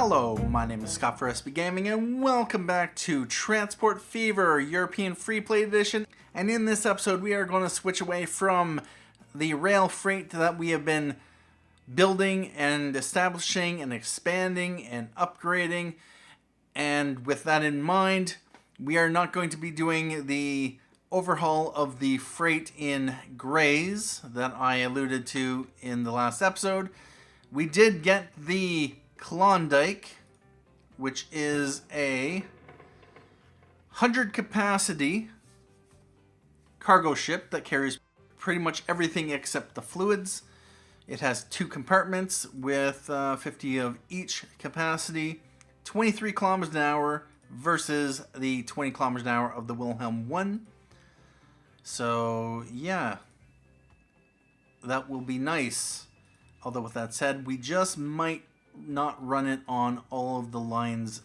Hello, my name is Scott for SB Gaming and welcome back to Transport Fever European Freeplay Edition. And in this episode we are going to switch away from the rail freight that we have been building and establishing and expanding and upgrading. And with that in mind, we are not going to be doing the overhaul of the freight in grays that I alluded to in the last episode. We did get the Klondike, which is a 100 capacity cargo ship that carries pretty much everything except the fluids. It has 2 compartments with 50 of each capacity, 23 kilometers an hour versus the 20 kilometers an hour of the Wilhelm 1. So yeah, that will be nice. Although with that said, we just might not run it on all of the lines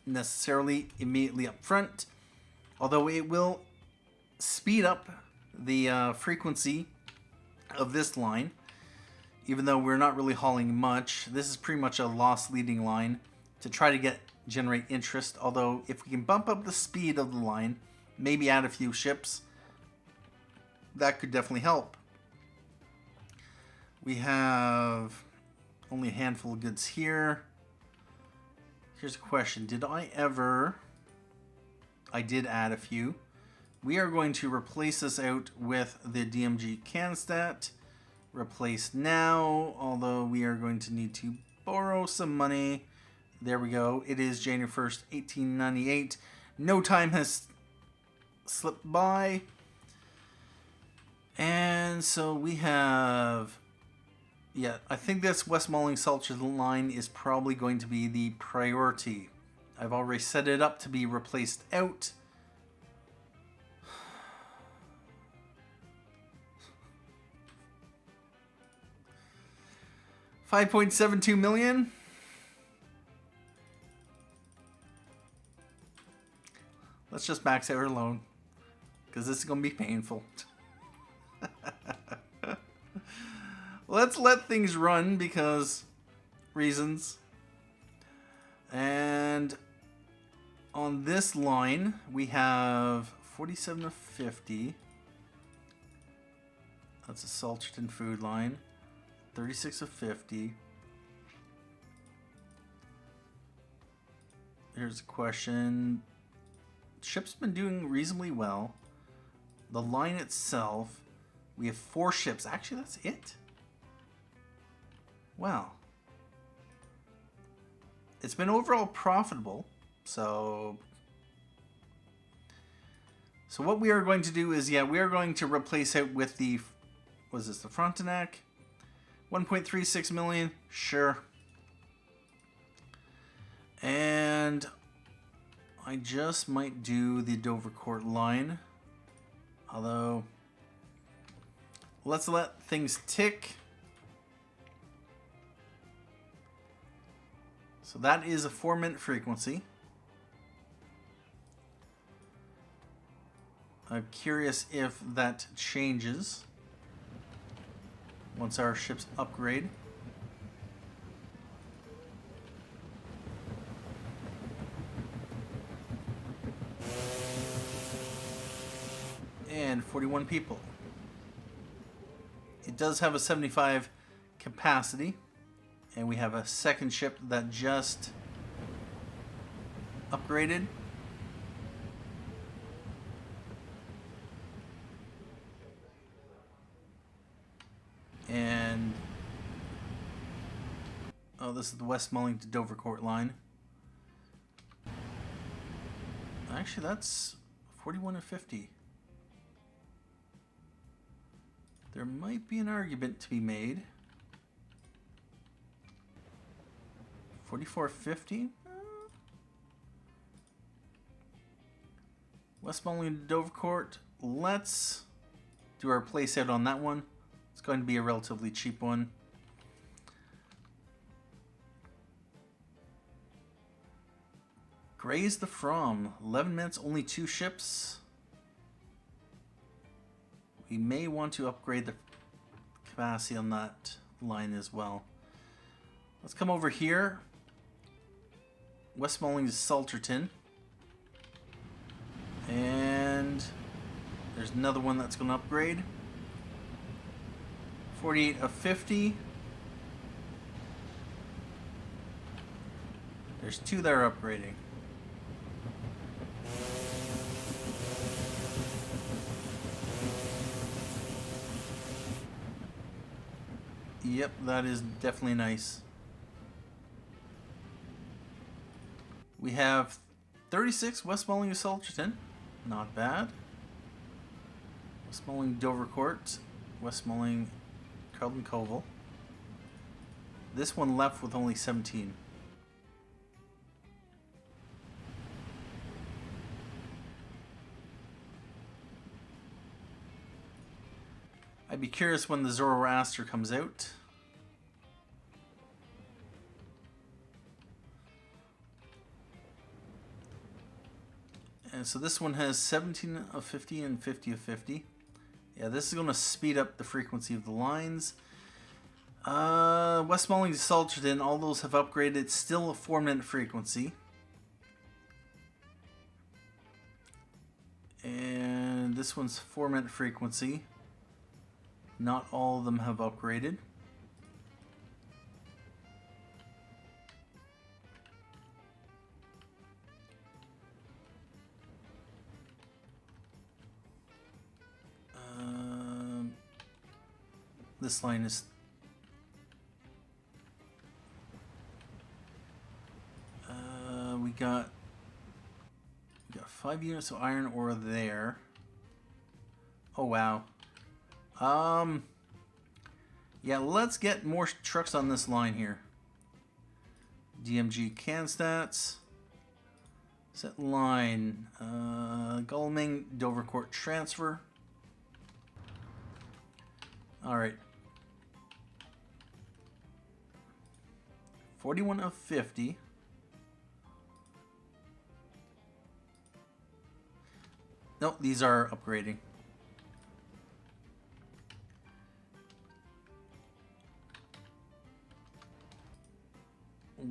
necessarily immediately up front. Although it will speed up the frequency of this line. Even though we're not really hauling much. This is pretty much a lost leading line to try to generate interest. Although if we can bump up the speed of the line, maybe add a few ships, that could definitely help. We have only a handful of goods here. Here's a question. Did I ever... I did add a few. We are going to replace this out with the DMG Canstat. Replace now, although we are going to need to borrow some money. There we go. It is January 1st, 1898. No time has slipped by. And so we have... Yeah, I think this West Malling Salterton line is probably going to be the priority. I've already set it up to be replaced out. $5.72 million. Let's just max out our loan, because this is going to be painful. Let's let things run because reasons. And on this line, we have 47 of 50. That's a Salterton food line. 36 of 50. Here's a question. Ship's been doing reasonably well. The line itself, we have 4 ships. Actually, that's it. Wow. It's been overall profitable. So what we are going to do is, yeah, we are going to replace it with the, what is this, the Frontenac? 1.36 million, sure. And I just might do the Dovercourt line. Although, let's let things tick. So that is a 4-minute frequency. I'm curious if that changes once our ships upgrade. And 41 people. It does have a 75 capacity. And we have a second ship that just upgraded. And oh, this is the West Malling to Dovercourt line. Actually, that's 41 of 50. There might be an argument to be made. 44.50. West Malling to Dovercourt. Let's do our place out on that one. It's going to be a relatively cheap one. Graze the From. 11 minutes, only 2 ships. We may want to upgrade the capacity on that line as well. Let's come over here West Malling to Salterton. And there's another one that's going to upgrade. 48 of 50. There's two that are upgrading. Yep, that is definitely nice. We have 36 West Malling to Salterton. Not bad. West Malling Dovercourt. West Malling Klondike. This one left with only 17. I'd be curious when the Zoroaster comes out. And so this one has 17 of 50 and 50 of 50. Yeah, this is going to speed up the frequency of the lines. West Malling to Salterton, all those have upgraded. It's still a 4-minute frequency. And this one's 4-minute frequency. Not all of them have upgraded. This line is we got 5 units of iron ore there. Oh wow. Yeah, let's get more trucks on this line here. DMG can stats. Set line. Gullming Dovercourt transfer. Alright. 41 of 50. Nope, these are upgrading.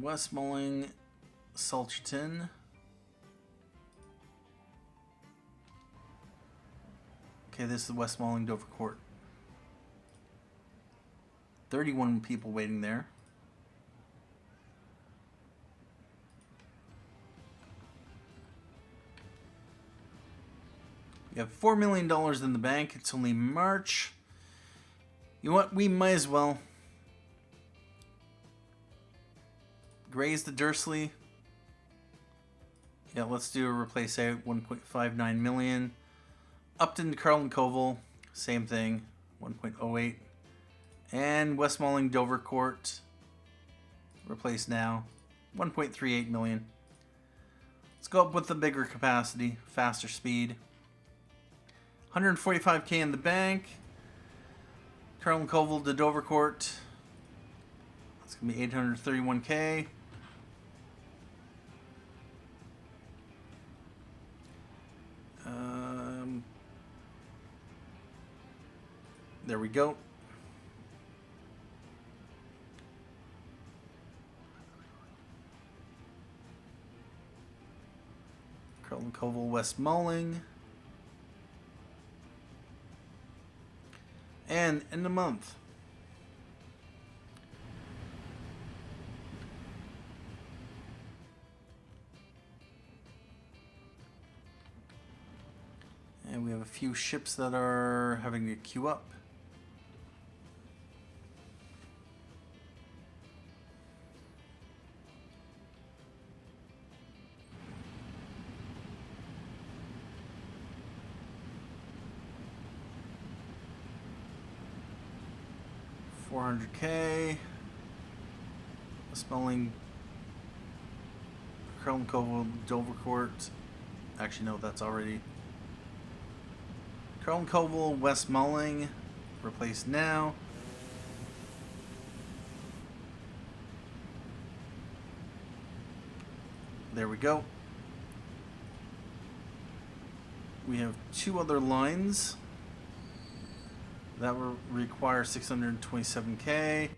West Malling, Salterton. Okay, this is West Malling Dovercourt. 31 people waiting there. We have $4 million in the bank. It's only March. You know what? We might as well graze the Dursley. Yeah, let's do a replace out. 1.59 million. Upton Klondike, same thing. 1.08. And West Malling Dovercourt, replace now. 1.38 million. Let's go up with the bigger capacity, faster speed. 145k in the bank. Klondike to Dovercourt. That's going to be 831k. There we go. Klondike, West Malling. And in the month. And we have a few ships that are having to queue up. $400k. Spelling Klondike, Dovercourt. Actually, no, that's already. Klondike, West Malling. Replace now. There we go. We have two other lines that will require 627k.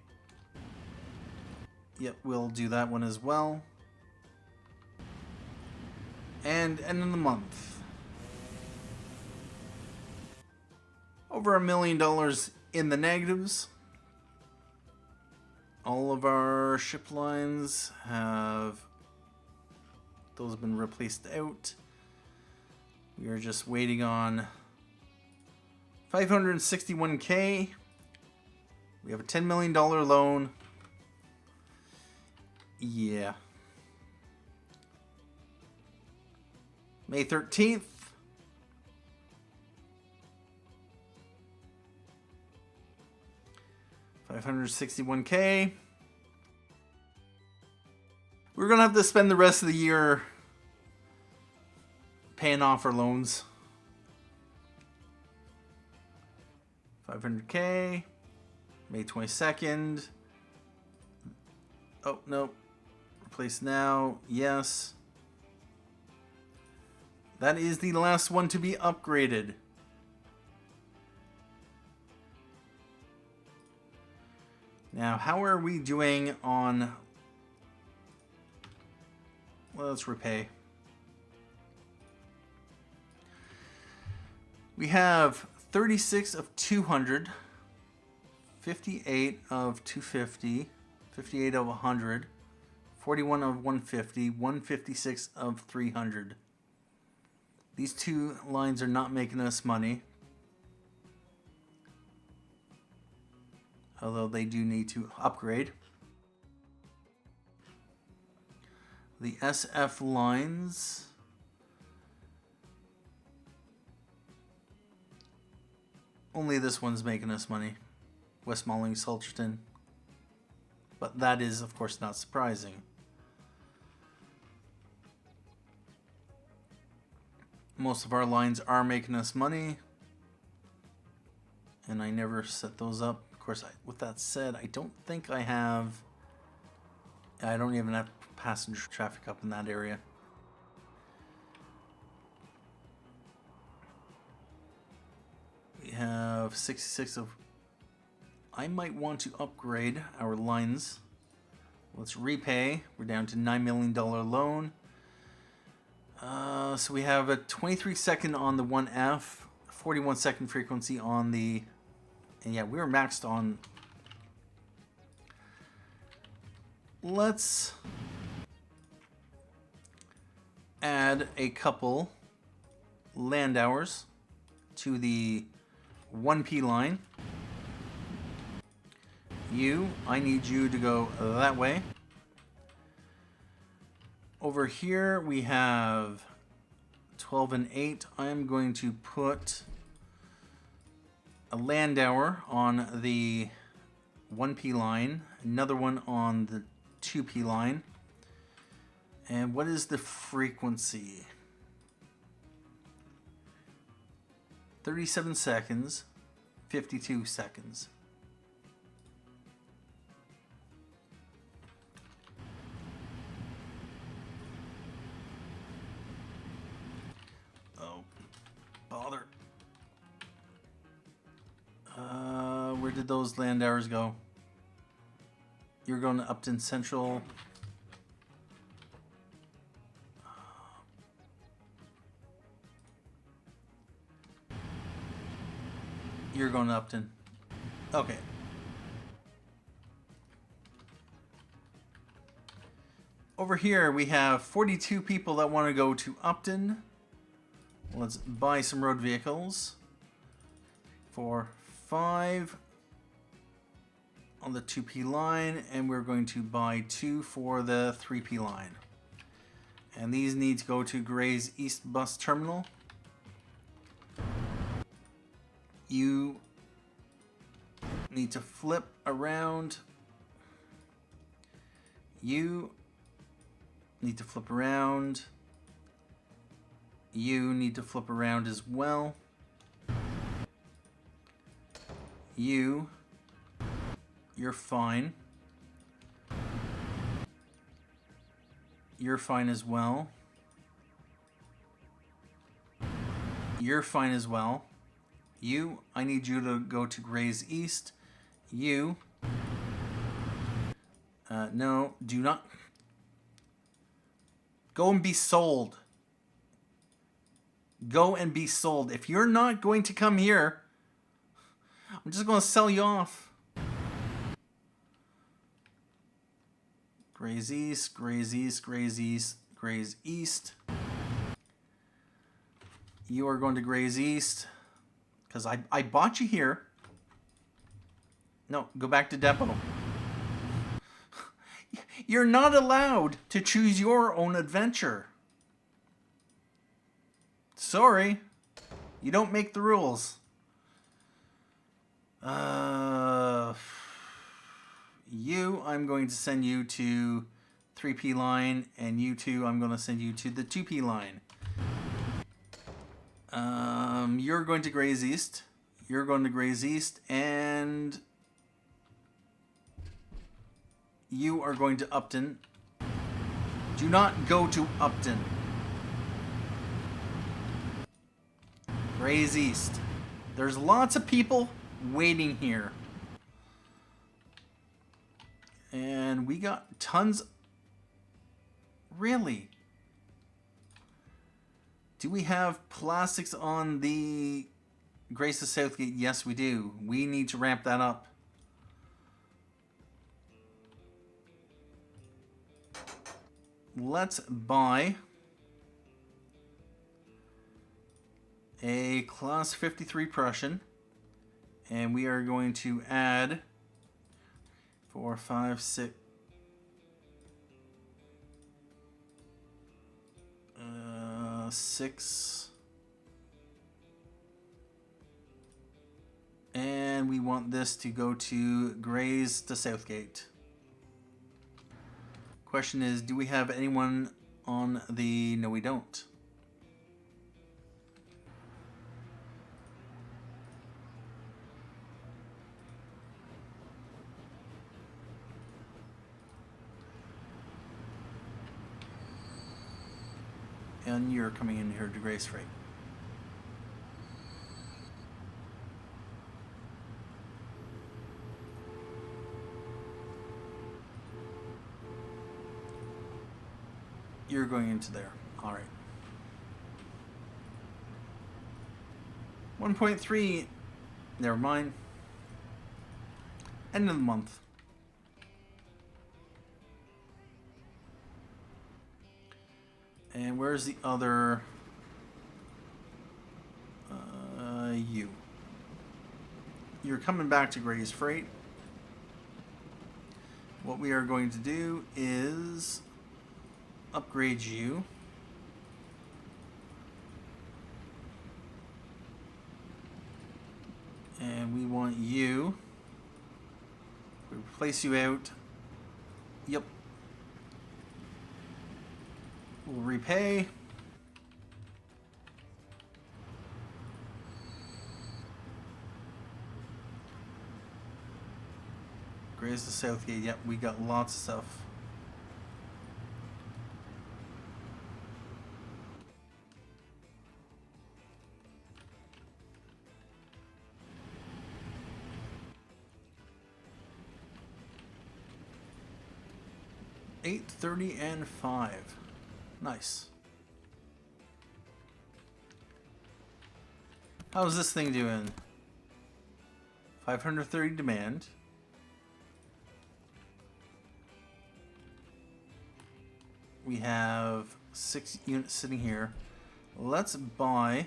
Yep, we'll do that one as well. And end of the month. Over $1 million in the negatives. All of our ship lines have... those have been replaced out. We are just waiting on 561K. We have a $10 million loan. Yeah. May 13th. $561K. We're going to have to spend the rest of the year paying off our loans. 500K. May 22nd. Oh, no. Replace now. Yes. That is the last one to be upgraded. Now, how are we doing on... well, let's repay. We have 36 of 200, 58 of 250, 58 of 100, 41 of 150, 156 of 300. These two lines are not making us money. Although they do need to upgrade. The SF lines. Only this one's making us money. Westmoreland, Salterton. But that is, of course, not surprising. Most of our lines are making us money. And I never set those up. Of course, with that said, I don't think I have... I don't even have passenger traffic up in that area. We have 66 of... I might want to upgrade our lines. Let's repay. We're down to $9 million loan. So we have a 23-second on the 1F, 41-second frequency on the... and yeah, we were maxed on... let's add a couple land hours to the 1P line. I need you to go that way. Over here we have 12 and 8. I'm going to put a land hour on the 1P line, another one on the 2P line. And what is the frequency? 37 seconds, 52 seconds. Oh, bother. Where did those land hours go? You're going to Upton Central. You're going to Upton. Okay. Over here we have 42 people that want to go to Upton. Let's buy some road vehicles for 5 on the 2P line, and we're going to buy 2 for the 3P line. And these need to go to Gray's East Bus Terminal. You need to flip around. You need to flip around. You need to flip around as well. You're fine. You're fine as well. You're fine as well. I need you to go to Gray's East. No, do not. Go and be sold. Go and be sold. If you're not going to come here, I'm just going to sell you off. Grays East, Grays East, Grays East, Grays East. You are going to Grays East. Because I bought you here. No, go back to depot. You're not allowed to choose your own adventure. Sorry. You don't make the rules. You, I'm going to send you to 3P line, and you two, I'm going to send you to the 2P line. You're going to Grays East. You're going to Grays East, and you are going to Upton. Do not go to Upton. Grays East. There's lots of people waiting here. And we got tons. Really? Do we have plastics on the Grace of Southgate? Yes, we do. We need to ramp that up. Let's buy a Class 53 Prussian. And we are going to add 4, 5, 6. 6. And we want this to go to Grays to Southgate. Question is, do we have anyone on the... No, we don't. And you're coming in here to Grace Freight. You're going into there. All right. 1.3. Never mind. End of the month. And where's the other? You. You're coming back to Grays Freight. What we are going to do is upgrade you. And we want you. We replace you out. Yep. We'll repay. Grays to Southgate. Yep, we got lots of stuff. $8.30 and $5. Nice. How's this thing doing? 530 demand. We have 6 units sitting here. Let's buy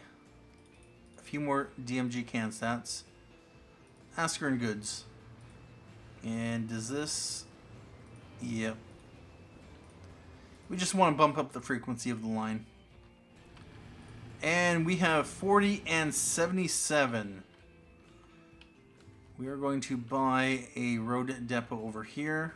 a few more DMG can stats. Asker and goods. And does this... Yep. We just want to bump up the frequency of the line. And we have 40 and 77. We are going to buy a road depot over here.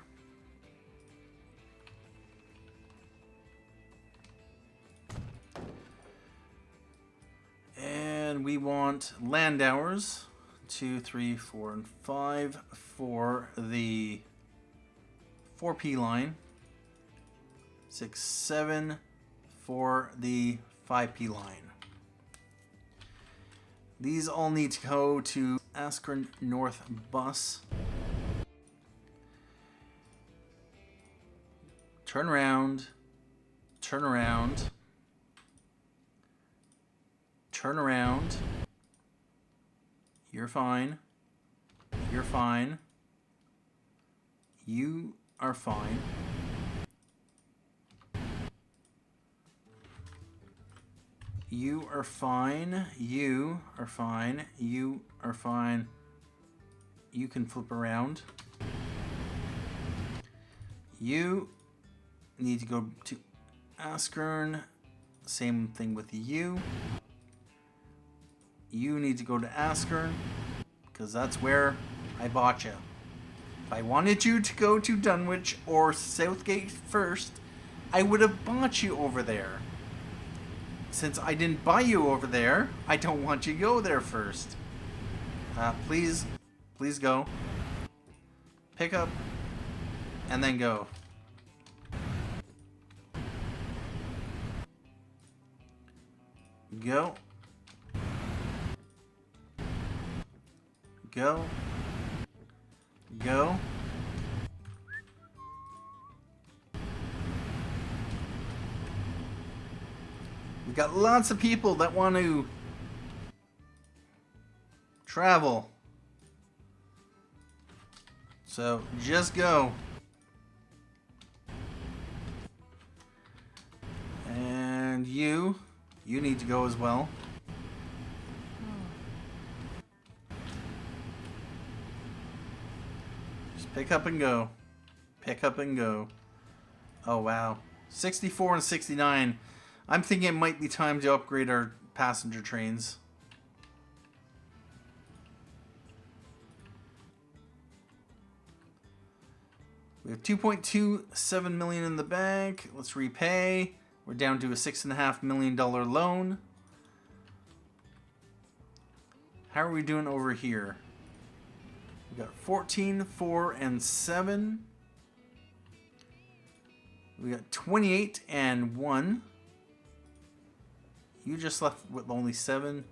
And we want land hours. 2, 3, 4, and 5 for the 4P line. 6, 7 for the 5P line. These all need to go to Askren North Bus. Turn around. Turn around. Turn around. You're fine. You're fine. You are fine. You are fine. You are fine. You are fine. You can flip around. You need to go to Askern. Same thing with you. You need to go to Askern, because that's where I bought you. If I wanted you to go to Dunwich or Southgate first, I would have bought you over there. Since I didn't buy you over there, I don't want you to go there first. Please go. Pick up, and then go. Go. Go. Go. We got lots of people that want to travel. So just go. And you need to go as well. Just pick up and go. Pick up and go. Oh wow. 64 and 69. I'm thinking it might be time to upgrade our passenger trains. We have 2.27 million in the bank. Let's repay. We're down to a $6.5 million loan. How are we doing over here? We got 14, 4, and 7. We got 28 and 1. You just left with only 7.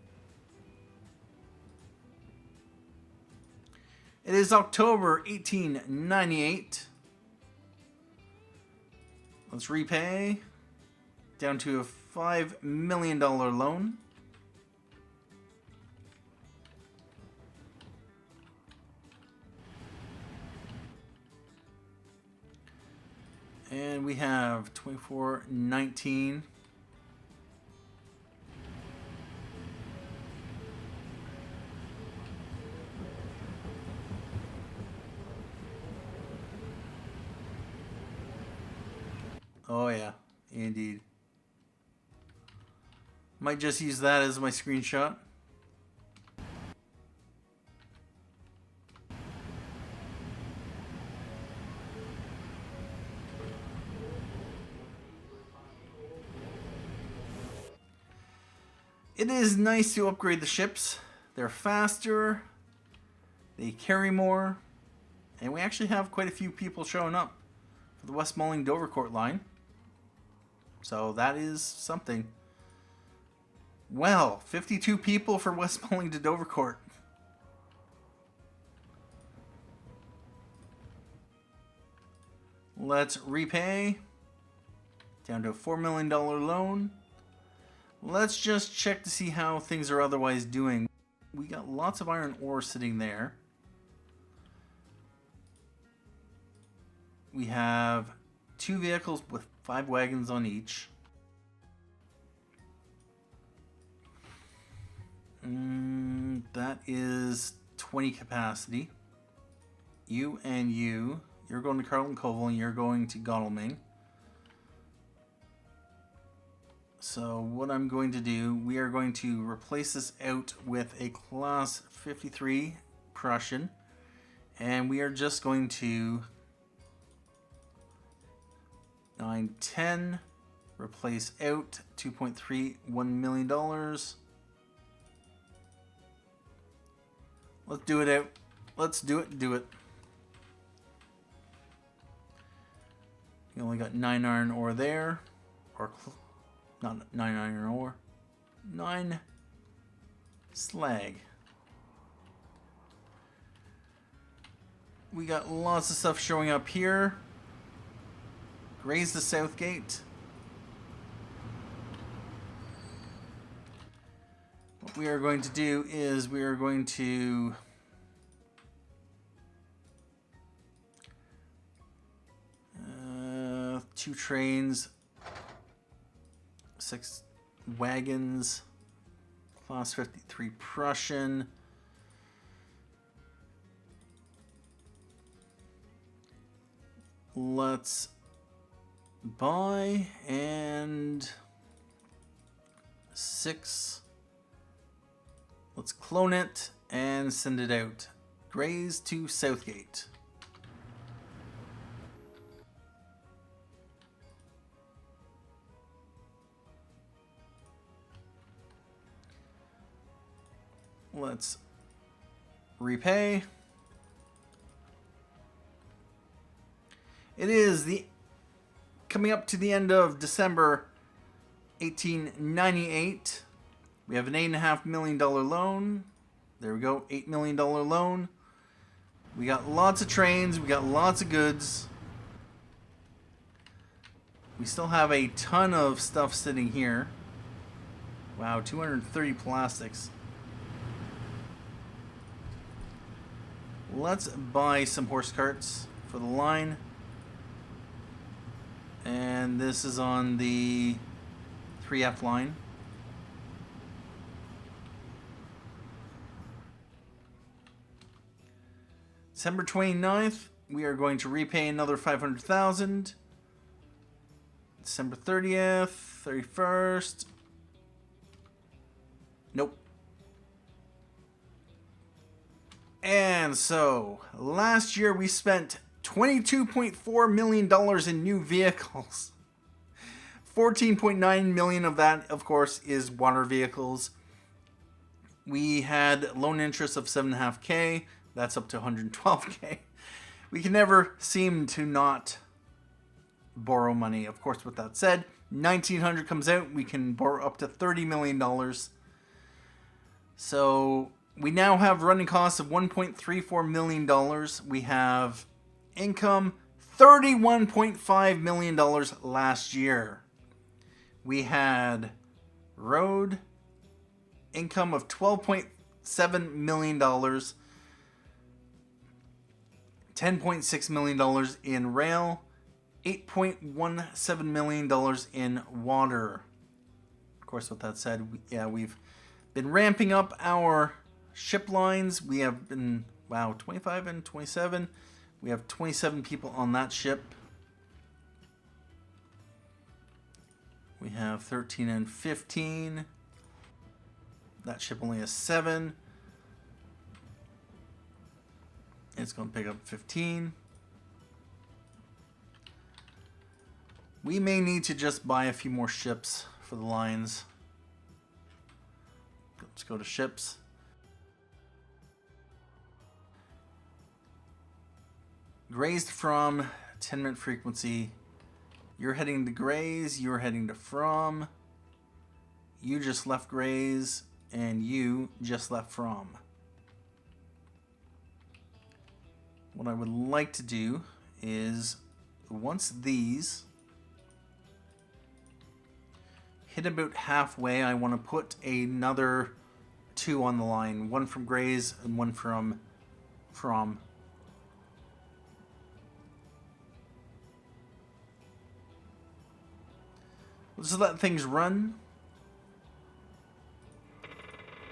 It is October 1898. Let's repay. Down to a $5 million loan. And we have 24.19. Oh yeah, indeed. Might just use that as my screenshot. It is nice to upgrade the ships. They're faster, they carry more, and we actually have quite a few people showing up for the Westmoreland Dovercourt line. So that is something. Well, 52 people for Westmoreland to Dovercourt. Let's repay. Down to a $4 million loan. Let's just check to see how things are otherwise doing. We got lots of iron ore sitting there. We have 2 vehicles with 5 wagons on each. That is 20 capacity. You and you. You're going to Carlton Koval and you're going to Godalming. So what I'm going to do, we are going to replace this out with a Class 53 Prussian. And we are just going to 910 replace out $2.31 million. Let's do it out. Let's do it. Do it. You only got 9 iron ore there, or not 9 iron ore, 9 slag. We got lots of stuff showing up here. Raise the Southgate. we are going to do is we are going to two trains, 6 wagons, class 53 Prussian. Let's buy and 6. Let's clone it and send it out. Grays to Southgate. Let's repay. It is coming up to the end of December 1898. We have an $8.5 million loan. There we go, $8 million loan. We got lots of trains. We got lots of goods. We still have a ton of stuff sitting here. Wow, 230 plastics. Let's buy some horse carts for the line. And this is on the 3F line. December 29th, we are going to repay another $500,000. December 30th, 31st. Nope. And so, last year we spent $22.4 million in new vehicles. $14.9 million of that, of course, is water vehicles. We had loan interest of $7.5K. That's up to $112K. We can never seem to not borrow money. Of course, with that said, 1900 comes out, we can borrow up to $30 million. So we now have running costs of $1.34 million. We have income $31.5 million last year. We had road income of $12.7 million. $10.6 million in rail, $8.17 million in water. Of course, with that said, we've been ramping up our ship lines. We have been, 25 and 27. We have 27 people on that ship. We have 13 and 15. That ship only has 7. It's going to pick up 15. We may need to just buy a few more ships for the lines. Let's go to ships. Grazed from 10-minute frequency. You're heading to Grays. You're heading to From. You just left Grays. And you just left From. What I would like to do is, once these hit about halfway, I want to put another 2 on the line. One from Grays and one from. Let's just let things run.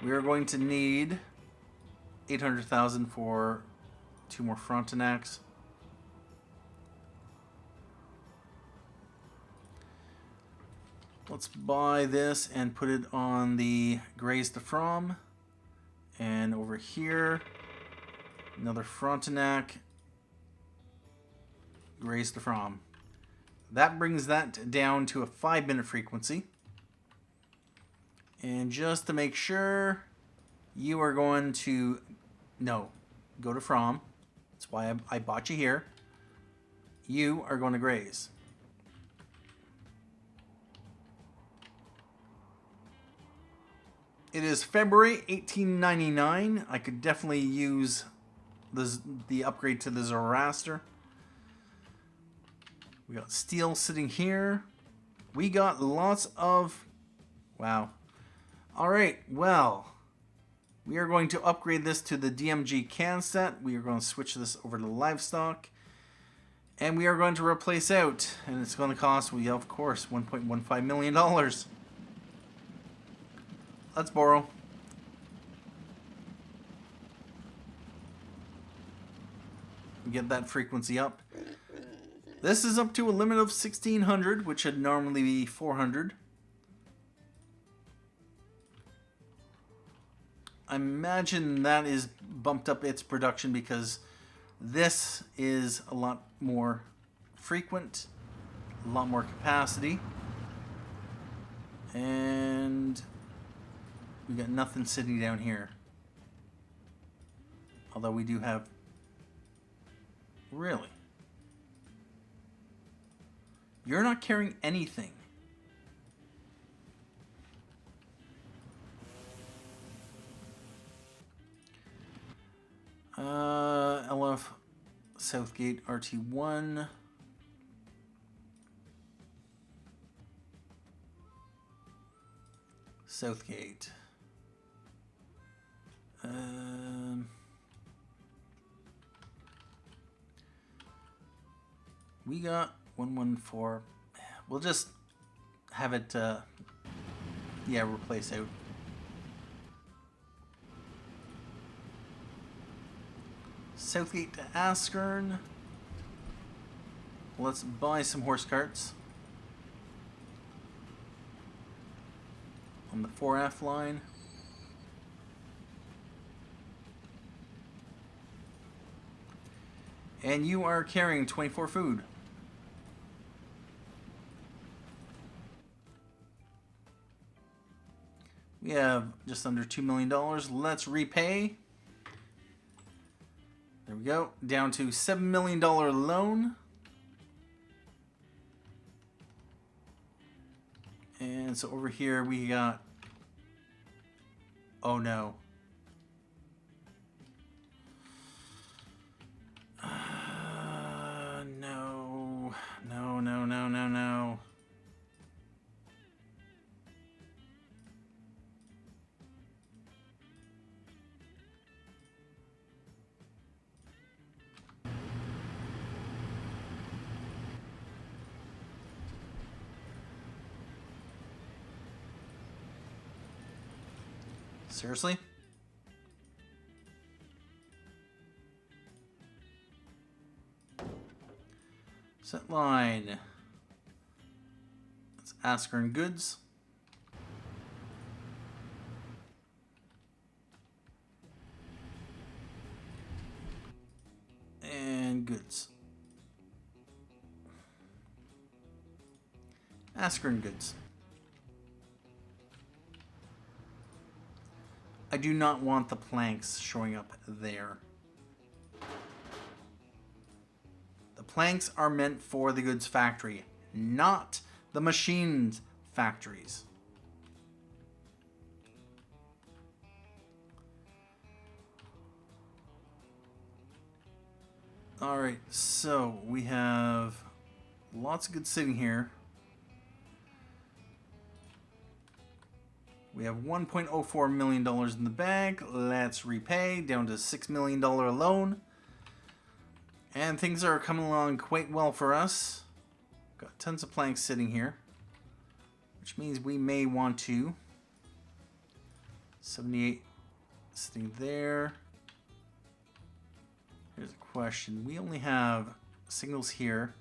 We are going to need 800,000 for 2 more Frontenacs. Let's buy this and put it on the Grays to From. And over here, another Frontenac, Grays to From. That brings that down to a 5-minute frequency. And just to make sure, you are going to, go to From. That's why I bought you here. You are going to Grays. It is February 1899. I could definitely use the upgrade to the Zoroaster. We got steel sitting here. We got lots of... Wow. Alright, well, We are going to upgrade this to the DMG can set. We are going to switch this over to livestock. And we are going to replace out. And it's going to cost, well, yeah, of course, $1.15 million. Let's borrow. Get that frequency up. This is up to a limit of 1,600, which should normally be 400. I imagine that is bumped up its production because this is a lot more frequent, a lot more capacity, and we got nothing sitting down here. Although we do have... Really? You're not carrying anything. LF Southgate RT1. Southgate. We got 114. We'll just have it, yeah, replace out. Southgate to Askern. Let's buy some horse carts on the 4F line. And you are carrying 24 food. We have just under $2 million. Let's repay. There we go. Down to $7 million loan. And so over here we got... Oh no. No. Seriously? Set line. Let's Askern goods. And goods. Askern goods. I do not want the planks showing up there. The planks are meant for the goods factory, not the machines factories. Alright, so we have lots of goods sitting here. We have $1.04 million in the bank. Let's repay down to $6 million loan. And things are coming along quite well for us. Got tons of planks sitting here, which means we may want to. 78 sitting there. Here's a question. We only have signals here.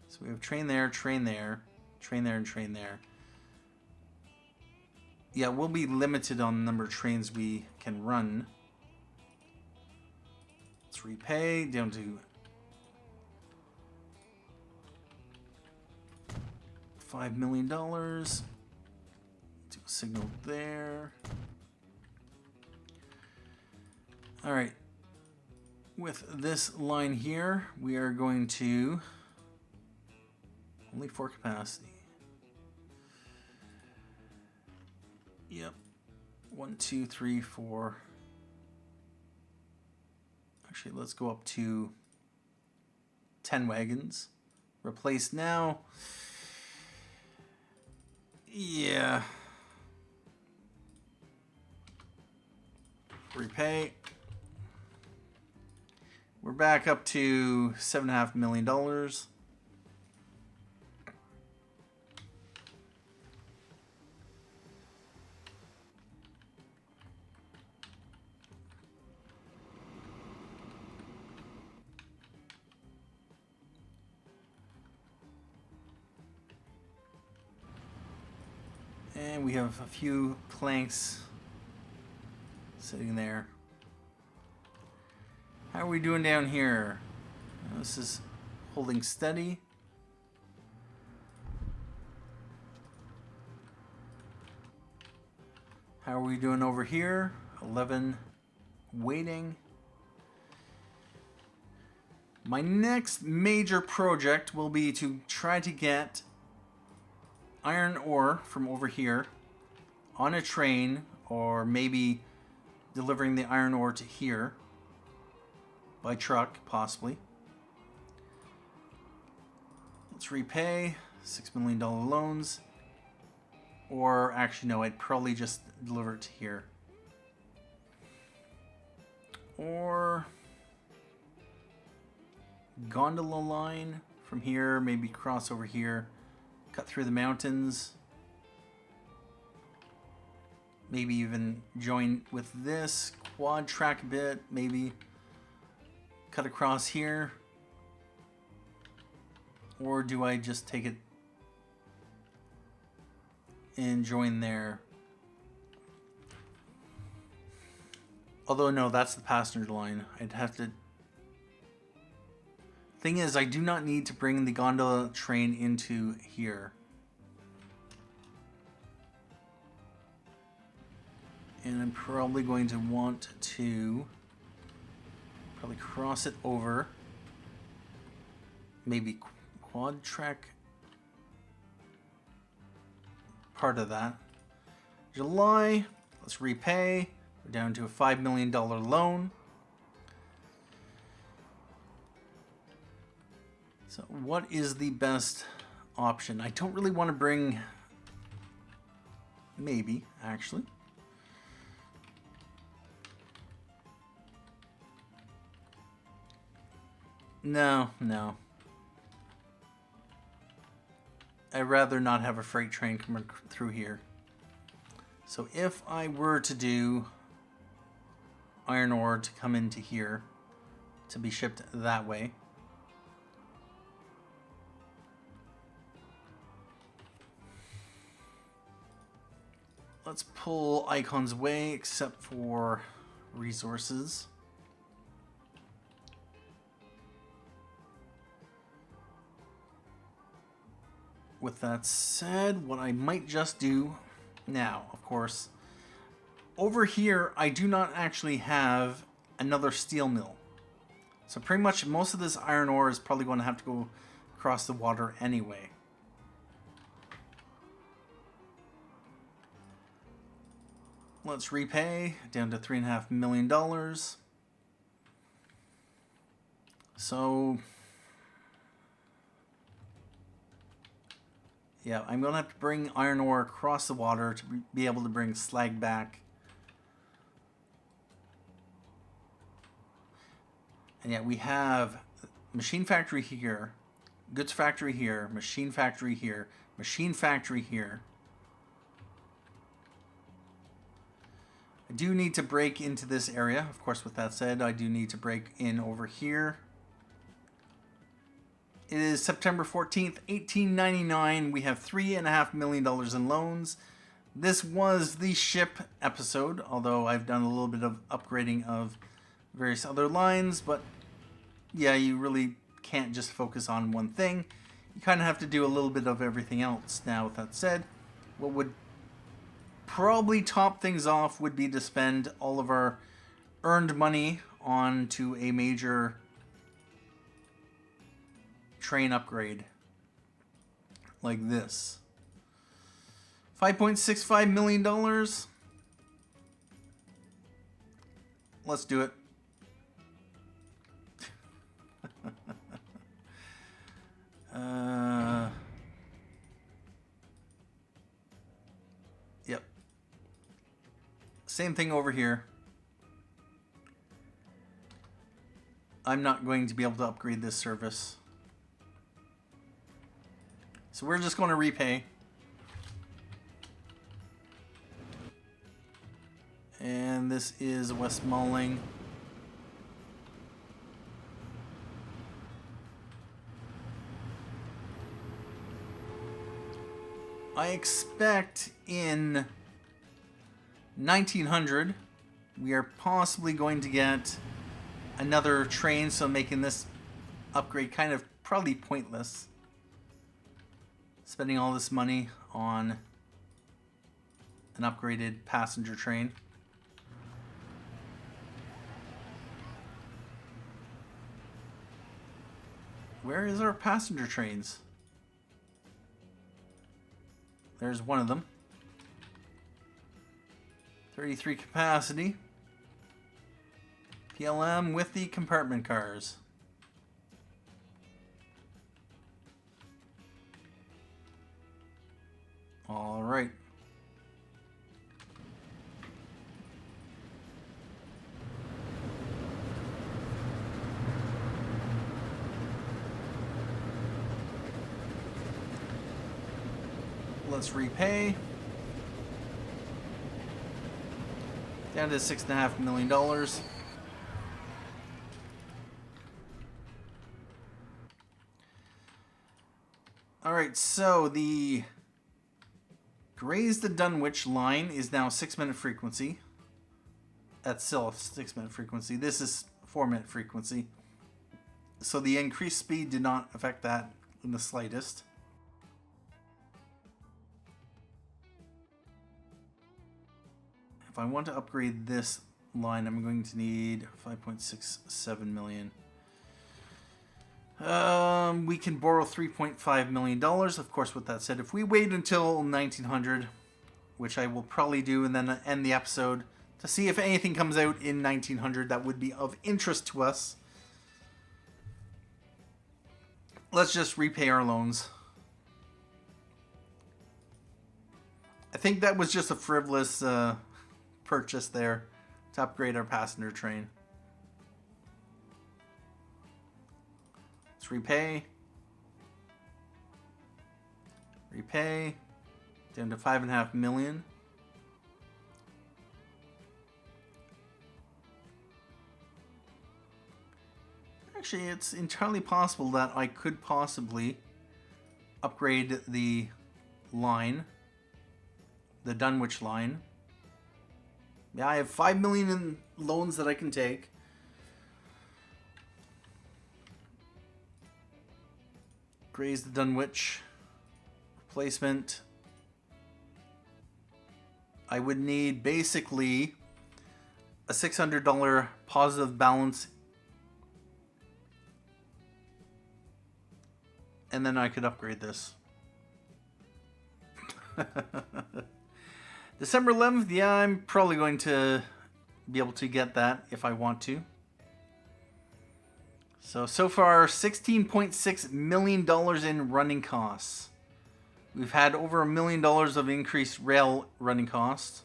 So we have train there, train there, train there, and train there. Yeah, we'll be limited on the number of trains we can run. Let's repay down to $5 million. Do a signal there. All right. With this line here, we are going to only 4 capacity. Yep. 1, 2, 3, 4. Actually, let's go up to 10 wagons. Replace now. Yeah. Repay. We're back up to $7.5 million. And we have a few planks sitting there. How are we doing down here? This is holding steady. How are we doing over here? 11 waiting. My next major project will be to try to get iron ore from over here on a train, or maybe delivering the iron ore to here by truck, possibly. Let's repay $6 million loans. Or actually, no, I'd probably just deliver it to here. Or gondola line from here, maybe cross over here, cut through the mountains. Maybe even join with this quad track a bit, maybe cut across here. Or do I just take it and join there? Although no, that's the passenger line. I'd have to... Thing is, I do not need to bring the gondola train into here. And I'm probably going to want to probably cross it over. Maybe quad track part of that. July, let's repay. We're down to a $5 million loan. So what is the best option? I don't really want to bring... Maybe, actually. No. I'd rather not have a freight train coming through here. So if I were to do iron ore to come into here, to be shipped that way, let's pull icons away, except for resources. With that said, what I might just do now, of course, over here, I do not actually have another steel mill. So pretty much most of this iron ore is probably going to have to go across the water anyway. Let's repay down to $3.5 million. So yeah, I'm going to have to bring iron ore across the water to be able to bring slag back. And yet we have machine factory here, goods factory here, machine factory here, machine factory here. I do need to break into this area. Of course, with that said, I do need to break in over here. It is September 14th, 1899. We have $3.5 million in loans. This was the ship episode, although I've done a little bit of upgrading of various other lines. But yeah, you really can't just focus on one thing. You kind of have to do a little bit of everything else. Now, with that said, what would probably top things off would be to spend all of our earned money onto a major train upgrade like this. $5.65 million. Let's do it. Same thing over here. I'm not going to be able to upgrade this service. So we're just going to repay. And this is Westmalling. I expect in 1900 we are possibly going to get another train, so making this upgrade kind of probably pointless. Spending all this money on an upgraded passenger train. Where is our passenger trains? There's one of them. 33 capacity. PLM with the compartment cars. All right. Let's repay. Down to $6.5 million. Alright, so the Graze the Dunwich line is now 6-minute frequency. That's still a 6-minute frequency. This is 4-minute frequency. So the increased speed did not affect that in the slightest. If I want to upgrade this line, I'm going to need 5.67 million. We can borrow $3.5 million. Of course, with that said, if we wait until 1900, which I will probably do, and then end the episode to see if anything comes out in 1900 that would be of interest to us, let's just repay our loans. I think that was just a frivolous purchase there to upgrade our passenger train. Let's repay. Repay. Down to $5.5 million. Actually, it's entirely possible that I could possibly upgrade the line, the Dunwich line. Yeah, I have $5 million in loans that I can take. Graze the Dunwich. Replacement. I would need basically a $600 positive balance. And then I could upgrade this. December 11th, yeah, I'm probably going to be able to get that if I want to. So far, $16.6 million in running costs. We've had over $1 million of increased rail running costs.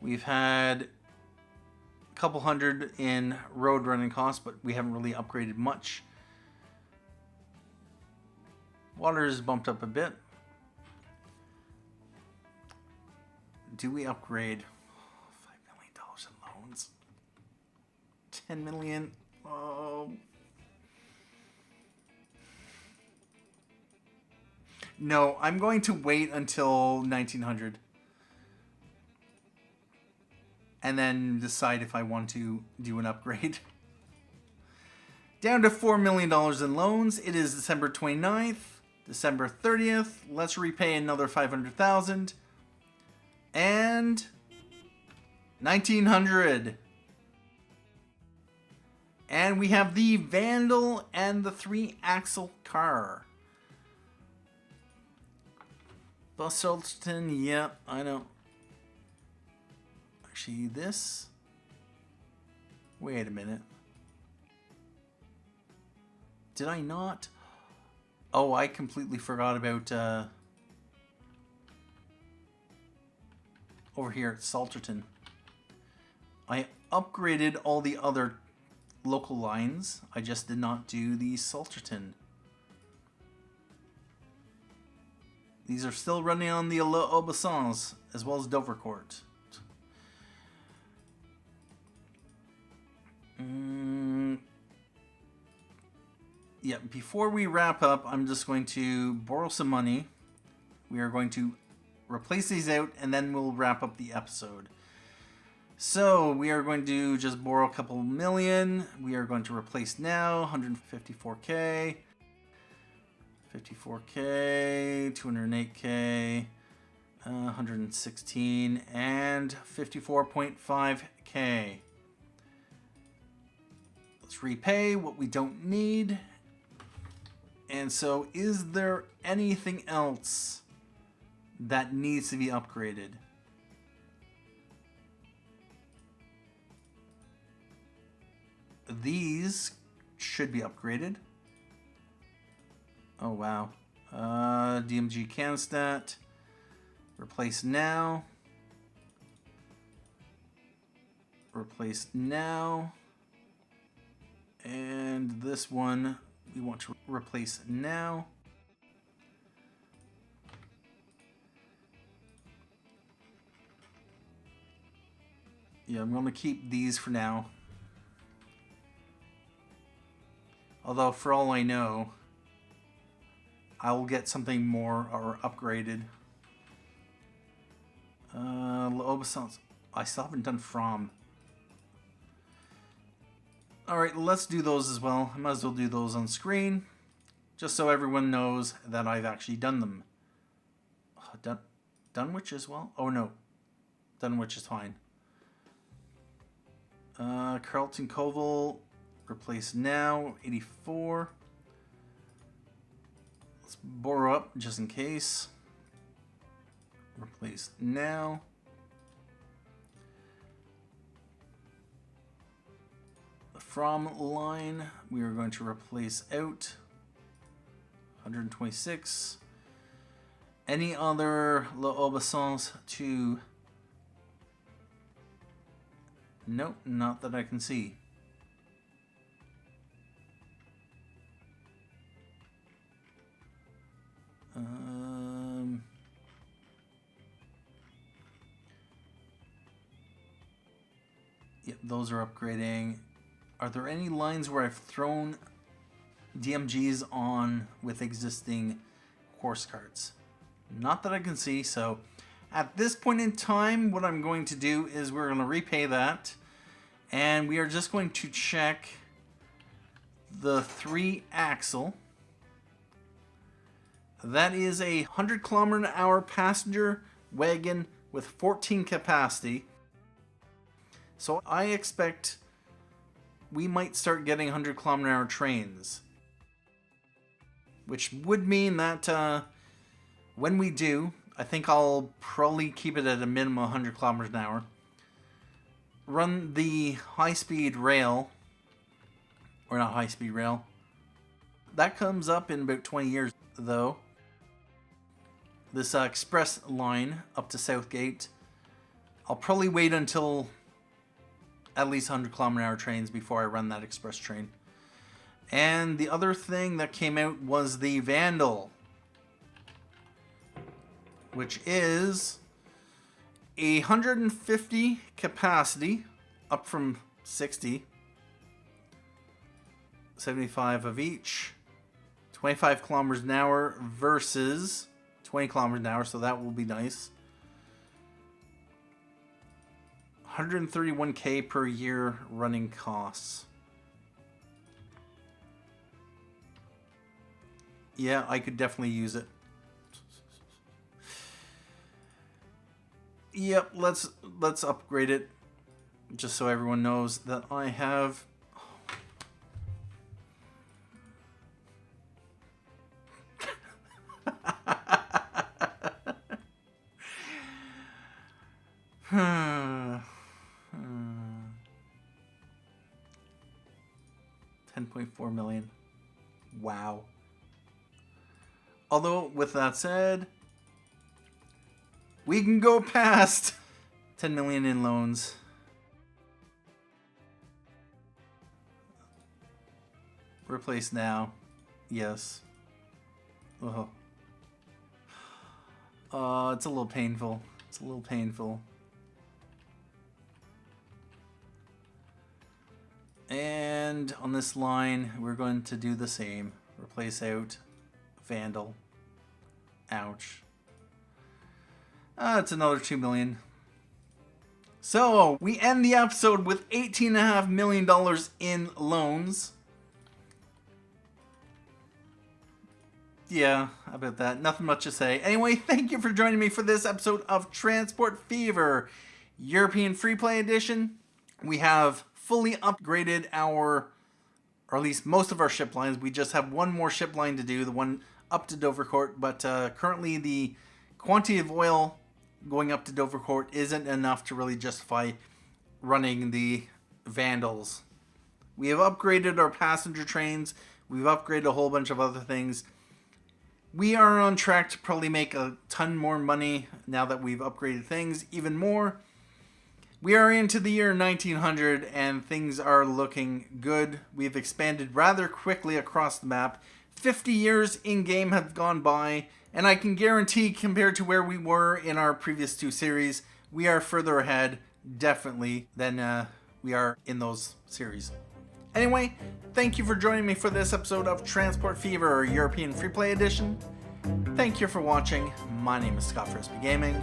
We've had a couple hundred in road running costs, but we haven't really upgraded much. Water is bumped up a bit. Do we upgrade? $5 million in loans. $10 million. Oh. No, I'm going to wait until 1900. And then decide if I want to do an upgrade. Down to $4 million in loans. It is December 29th. December 30th. Let's repay another $500,000. And 1900. And we have the Vandal and the 3-axle car. Salterton, yeah, I know. Actually, this... Wait a minute. Did I not? Oh, I completely forgot about... over here at Salterton. I upgraded all the other local lines. I just did not do the Salterton. These are still running on the L'Aubessons as well as Dovercourt. Yeah, before we wrap up, I'm just going to borrow some money. We are going to replace these out, and then we'll wrap up the episode. So we are going to just borrow a couple million. We are going to replace now 154k, 54k, 208k, 116, and 54.5k. Let's repay what we don't need. And so, is there anything else that needs to be upgraded? These should be upgraded. Oh, wow. DMG Canstat. Replace now. Replace now. And this one we want to replace now. Yeah, I'm going to keep these for now. Although, for all I know, I will get something more or upgraded. L'Aubessons. I still haven't done From. Alright, let's do those as well. I might as well do those on screen, just so everyone knows that I've actually done them. Dunwich as well? Oh no, Dunwich is fine. Carlton Koval, replace now, 84. Let's borrow up just in case. Replace now. From line, we are going to replace out 126. Any other L'Aubessons to... Nope, not that I can see. Yep, those are upgrading. Are there any lines where I've thrown DMGs on with existing course cards? Not that I can see, so at this point in time, what I'm going to do is we're going to repay that, and we are just going to check the 3-axle. That is a 100 km/h passenger wagon with 14 capacity. So I expect we might start getting 100 km/h trains, which would mean that when we do, I think I'll probably keep it at a minimum 100 km/h. Run the high-speed rail, or not high-speed rail. That comes up in about 20 years, though. This express line up to Southgate, I'll probably wait until at least 100 km/h trains before I run that express train. And the other thing that came out was the Vandal, which is 150 capacity, up from 60, 75 of each, 25 km/h versus 20 km/h, so that will be nice. 131k per year running costs. Yeah, I could definitely use it. Yep, let's upgrade it, just so everyone knows that I have. $10.4 million. Wow. Although, with that said, we can go past 10 million in loans. Replace now. Yes. Oh. It's a little painful. It's a little painful. And on this line, we're going to do the same. Replace out. Vandal. Ouch. It's another 2 million. So, we end the episode with $18.5 million in loans. Yeah, about that. Nothing much to say. Anyway, thank you for joining me for this episode of Transport Fever, European Freeplay Edition. We have fully upgraded our, or at least most of our ship lines. We just have one more ship line to do, the one up to Dovercourt, but currently the quantity of oil going up to Dovercourt isn't enough to really justify running the Vandals. We have upgraded our passenger trains. We've upgraded a whole bunch of other things. We are on track to probably make a ton more money now that we've upgraded things even more. We are into the year 1900 and things are looking good. We've expanded rather quickly across the map. 50 years in-game have gone by, and I can guarantee compared to where we were in our previous two series, we are further ahead, definitely, than we are in those series. Anyway, thank you for joining me for this episode of Transport Fever, European Freeplay Edition. Thank you for watching. My name is Scott Frisbee Gaming,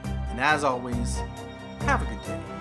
and as always, have a good day.